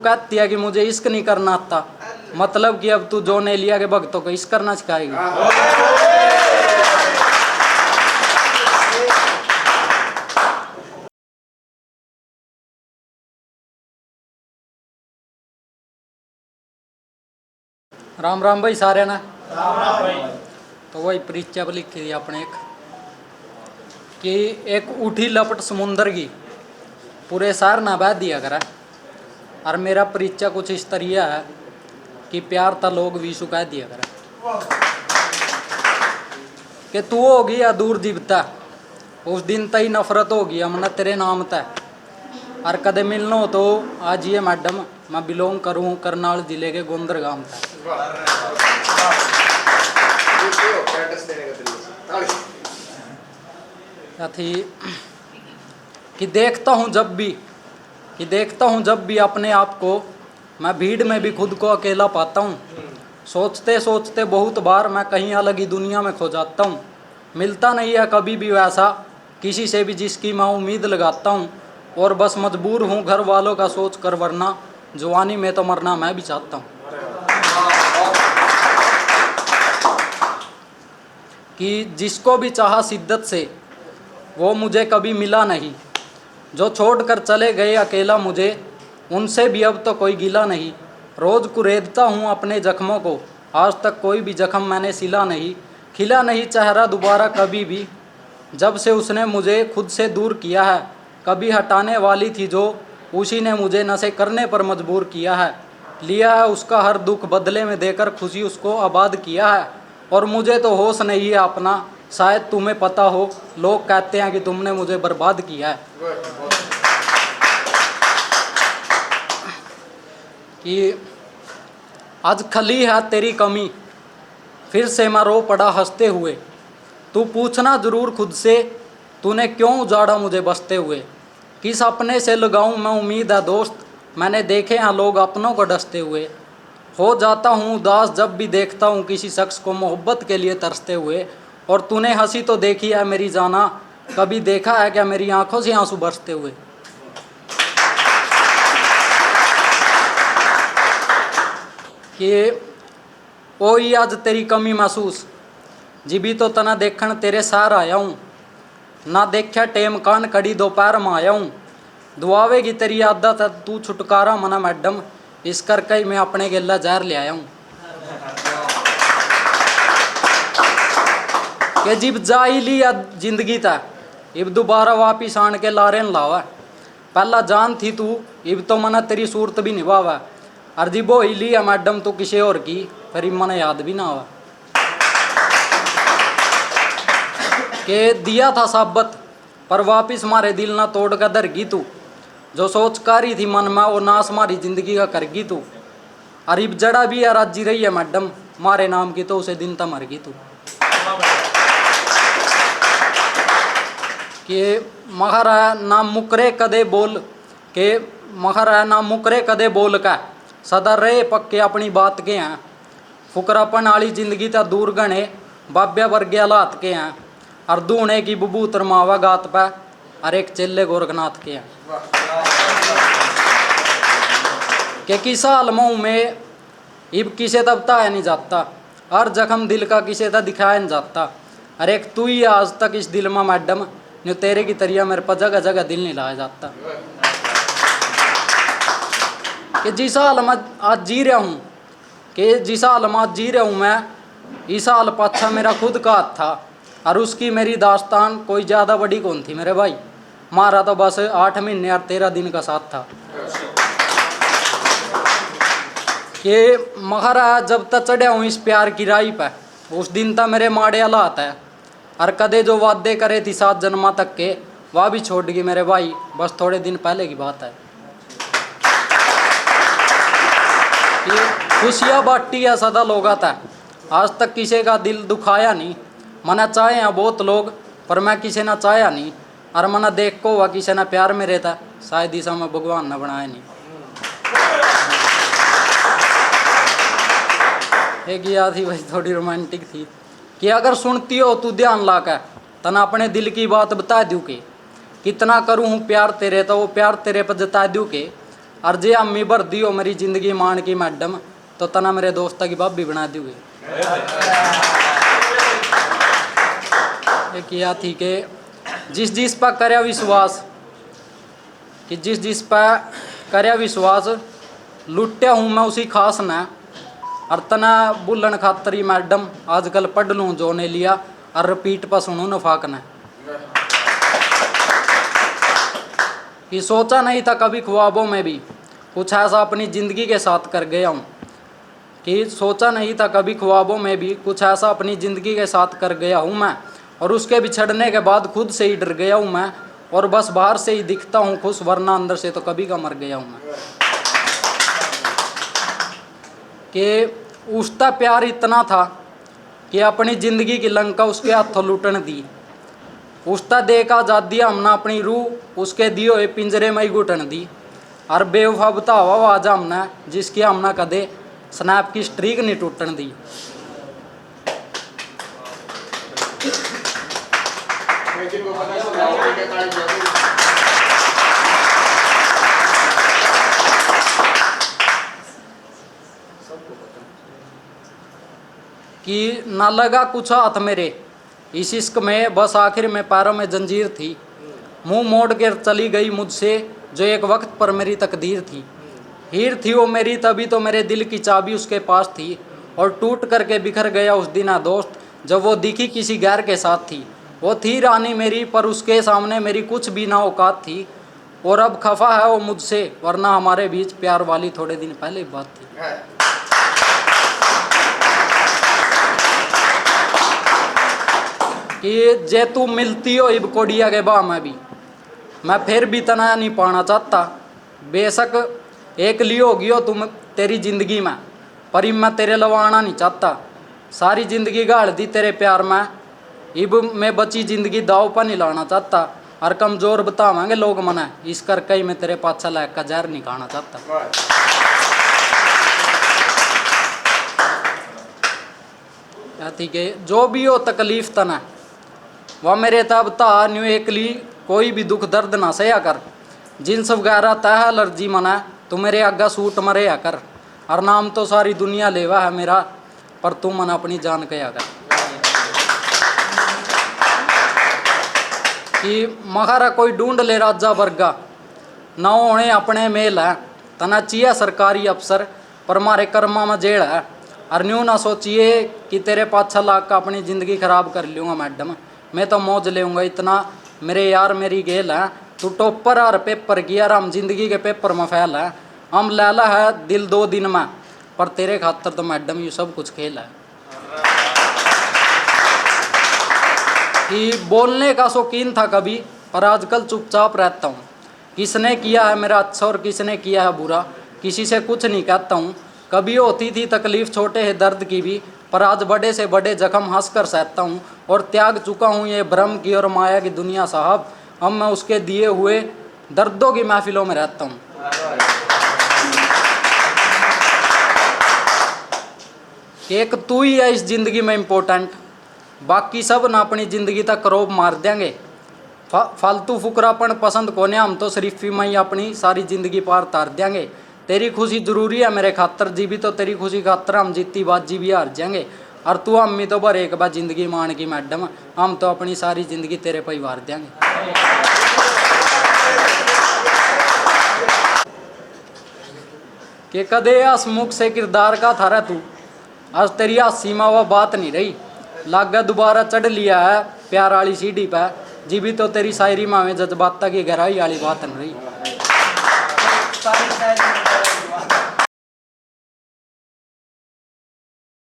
कहती है कि मुझे इश्क नहीं करना आता, मतलब कि अब तू जो ने लिया के भक्तों को इश्क करना सिखाएगी। राम राम भाई सारे ना। राम राम भाई। तो वही परीक्षा पर लिखी थी अपने कि एक उठी लपट समुंदर की पूरे सार ना बह दिया करा। और मेरा परीक्षा कुछ इस तरीका है कि प्यार ता लोग विशु कह दिया करा कि तू होगी या दूर जीवता, उस दिन तई नफरत होगी हमने तेरे नाम तय। और कदे मिलना हो तो आज ये मैडम मैं बिलोंग करूँ करनाल जिले के गोंदर गांव तक। थी कि देखता हूँ जब भी अपने आप को, मैं भीड़ में भी खुद को अकेला पाता हूँ। सोचते सोचते बहुत बार मैं कहीं अलग ही दुनिया में खो जाता हूँ। मिलता नहीं है कभी भी वैसा किसी से भी जिसकी मैं उम्मीद लगाता हूँ। और बस मजबूर हूँ घर वालों का सोच कर, वरना जवानी में तो मरना मैं भी चाहता हूँ। कि जिसको भी चाहा शिद्दत से वो मुझे कभी मिला नहीं, जो छोड़कर चले गए अकेला मुझे उनसे भी अब तो कोई गिला नहीं। रोज़ कुरेदता हूँ अपने जख्मों को, आज तक कोई भी जख्म मैंने सिला नहीं। खिला नहीं चेहरा दोबारा कभी भी जब से उसने मुझे खुद से दूर किया है। कभी हटाने वाली थी जो, उसी ने मुझे नशे करने पर मजबूर किया है। लिया है उसका हर दुख बदले में देकर खुशी उसको आबाद किया है। और मुझे तो होश नहीं है अपना, शायद तुम्हें पता हो, लोग कहते हैं कि तुमने मुझे बर्बाद किया है। कि आज खली है तेरी कमी, फिर से मैं रो पड़ा हंसते हुए। तू पूछना ज़रूर खुद से, तूने क्यों उजाड़ा मुझे बसते हुए। किस अपने से लगाऊं मैं उम्मीद है दोस्त, मैंने देखे हैं लोग अपनों को डसते हुए। हो जाता हूँ उदास जब भी देखता हूँ किसी शख्स को मोहब्बत के लिए तरसते हुए। और तूने हंसी तो देखी है मेरी जाना, कभी देखा है क्या मेरी आंखों से आंसू बरसते हुए। कि ओई आज तेरी कमी महसूस, जिभी तो तना देखण तेरे सार आया हूँ। ना देखा टेम कान कड़ी दोपहर में आया हूँ। दुआवेगी तेरी आदत तू छुटकारा मना मैडम, इस करके मैं अपने गेला जहर ले आया हूँ। कि जिब जा ही लिया जिंदगी था, इब दोबारा वापिस आन के लारेन लावा। पहला जान थी तू, इब तो मना तेरी सूरत भी निभावा। और जिब हो ही लिया मैडम तू किसी और की, फिर मना याद भी ना आवा। के दिया था साबत पर वापिस मारे दिल ना तोड़ का दरगी तू। जो सोच कारी थी मन में वो नाश मारी जिंदगी का करगी तू। अरीब जड़ा भी है राजी रही है मैडम, मारे नाम की तो उसे दिन ता मरगी तू। कि महारा ना मुकरे कदे बोल के, महारा ना मुकरे कदे बोल का, सदा रहे पक्के अपनी बात के हैं। फुकरापन आली जिंदगी ता दूर गणे, बाब्या वर्गे हालात के हैं। और दूने की बबूतर मावा गात पे, और एक चेले गोरखनाथ के हैं। कि किसा अलमाऊ में इब किसे तब ताया नहीं जाता, हर जख्म दिल का किसे तब दिखाया नहीं जाता। अरे एक तू ही आज तक इस दिल में मैडम, जो तेरे की तरिया मेरे पर जगह जगह दिल नहीं लाया जाता। कि जिस हाल में आज जी रहा हूँ, कि जिस हाल में आज जी रहा हूँ मैं, इस हाल पाछा मेरा खुद का हाथ था। और उसकी मेरी दास्तान कोई ज़्यादा बड़ी कौन थी मेरे भाई, मारा तो बस 8 महीने और 13 दिन का साथ था। कि महारा जब तक चढ़ा हूँ इस प्यार की राही पे, उस दिन तक मेरे माड़े हालात है। और कदे जो वादे करे थी 7 जन्मा तक के, वह भी छोड़ गई मेरे भाई, बस थोड़े दिन पहले की बात है। कि खुशियाँ बांटी है सदा लोगा था, आज तक किसी का दिल दुखाया नहीं। मना चाहे हैं बहुत लोग पर मैं किसी ना चाहया नहीं। और मना देख को हुआ किसी ना प्यार में रहता, शायद इस में भगवान ने बनाया नहीं। एक याद ही वही थोड़ी रोमांटिक थी कि अगर सुनती हो तू ध्यान ला कर, तना अपने दिल की बात बता दूँ के, कितना करूँ हूँ प्यार तेरे, तो वो प्यार तेरे पर जता दूँ के। और जे अम्मी भर दी हो मेरी जिंदगी मान की मैडम, तो तना मेरे दोस्ता की भाभी बना दोगे। ये किया थी कि जिस जिस पर करया विश्वास, कि जिस जिस पर करया विश्वास, लुट्या हूँ मैं उसी खास न। और तना बुलन खातरी मैडम आजकल पढ़ लूँ जो ने लिया, और रिपीट पर सुनूँ नफाक न। कि सोचा नहीं था कभी ख्वाबों में भी कुछ ऐसा अपनी ज़िंदगी के साथ कर गया हूँ, कि सोचा नहीं था कभी ख्वाबों में भी कुछ ऐसा अपनी ज़िंदगी के साथ कर गया हूँ मैं। और उसके बिछड़ने के बाद खुद से ही डर गया हूँ मैं, और बस बाहर से ही दिखता हूँ खुश, वरना अंदर से तो कभी का मर गया हूँ मैं। कि उसका प्यार इतना था कि अपनी ज़िंदगी की लंका उसके हाथों लुटन दी। उसका देख आज़ादी हमने अपनी रूह उसके दियो हुए पिंजरे में ही घुटन दी। और बेवफा बतावा आज हमने जिसकी हमने कदे स्नैप की स्ट्रीक नहीं टूटन दी। कि ना लगा कुछ हाथ मेरे इस इश्क में, बस आखिर में पैरों में जंजीर थी। मुंह मोड़ कर चली गई मुझसे जो एक वक्त पर मेरी तकदीर थी। हीर थी वो मेरी तभी तो मेरे दिल की चाबी उसके पास थी, और टूट करके बिखर गया उस दिन दोस्त जब वो दिखी किसी गैर के साथ थी। वो थी रानी मेरी पर उसके सामने मेरी कुछ भी ना औकात थी, और अब खफा है वो मुझसे, वरना हमारे बीच प्यार वाली थोड़े दिन पहले ही बात थी। कि जे तू मिलती हो इब कोडिया के बा में भी, मैं फिर भी तना नहीं पाना चाहता। बेशक एक ली होगी हो तुम तेरी ज़िंदगी में, पर इब मैं तेरे लवा आना नहीं चाहता। सारी ज़िंदगी गाड़ दी तेरे प्यार में, इब मैं बची ज़िंदगी दाव पर नहीं लाना चाहता। और कमज़ोर बतावांगे लोग मना, इस करके ही मैं तेरे पाछा लायक का जहर नहीं खाना चाहता। ठीक है, जो भी हो तकलीफ तना वह मेरे तब ता न्यू एकली कोई भी दुख दर्द ना सया कर। जिन्स वगैरह तह एलर्जी मना तू मेरे आगा सूट मरे या कर। और नाम तो सारी दुनिया लेवा है मेरा, पर तू मन अपनी जान कया कर। कि मखारा कोई ढूंढ ले राजा वर्गा, ना होने अपने मेल है। तना चिया सरकारी अफसर पर मारे कर्मा में जेल है। और न्यू ना सोचिए कि तेरे 5-6 लाख का अपनी ज़िंदगी ख़राब कर लूँगा मैडम, मैं तो मौज लेऊँगा इतना मेरे यार मेरी गेल है। तू टॉपर और पेपर की यार, हम जिंदगी के पेपर में फैल है। हम लाला है दिल 2 दिन में, पर तेरे खातर तो मैडम ये सब कुछ खेल है। कि बोलने का शौकीन था कभी, पर आजकल चुपचाप रहता हूँ। किसने किया है मेरा अच्छा और किसने किया है बुरा, किसी से कुछ नहीं कहता हूँ। कभी होती थी तकलीफ़ छोटे है दर्द की भी, पर आज बड़े से बड़े जख्म हंस कर सहता हूँ। और त्याग चुका हूँ ये भ्रम की और माया की दुनिया साहब, अब मैं उसके दिए हुए दर्दों की महफिलों में रहता हूँ। एक तू ही है इस ज़िंदगी में इम्पोर्टेंट, बाकी सब ना अपनी ज़िंदगी तक करोब मार देंगे। फालतू फुकरापन पसंद कोने, हम तो शरीफी में ही अपनी सारी ज़िंदगी पार तार देंगे। तेरी खुशी ज़रूरी है मेरे खातर, जी भी तो तेरी खुशी खातर हम जीती बात जी भी हार जाएंगे। और तू अम्मी तो भर एक बार ज़िंदगी मान की मैडम, हम तो अपनी सारी ज़िंदगी तेरे पर ही वार देंगे। कि कदे हसमुख से किरदार का था रहा तू, आज तेरी हंसी में वह बात नहीं रही। लागा दोबारा चढ़ लिया है प्यार वाली सीढ़ी पर, जी भी तो तेरी शायरी में जज्बात की गहराई वाली बात नहीं रही।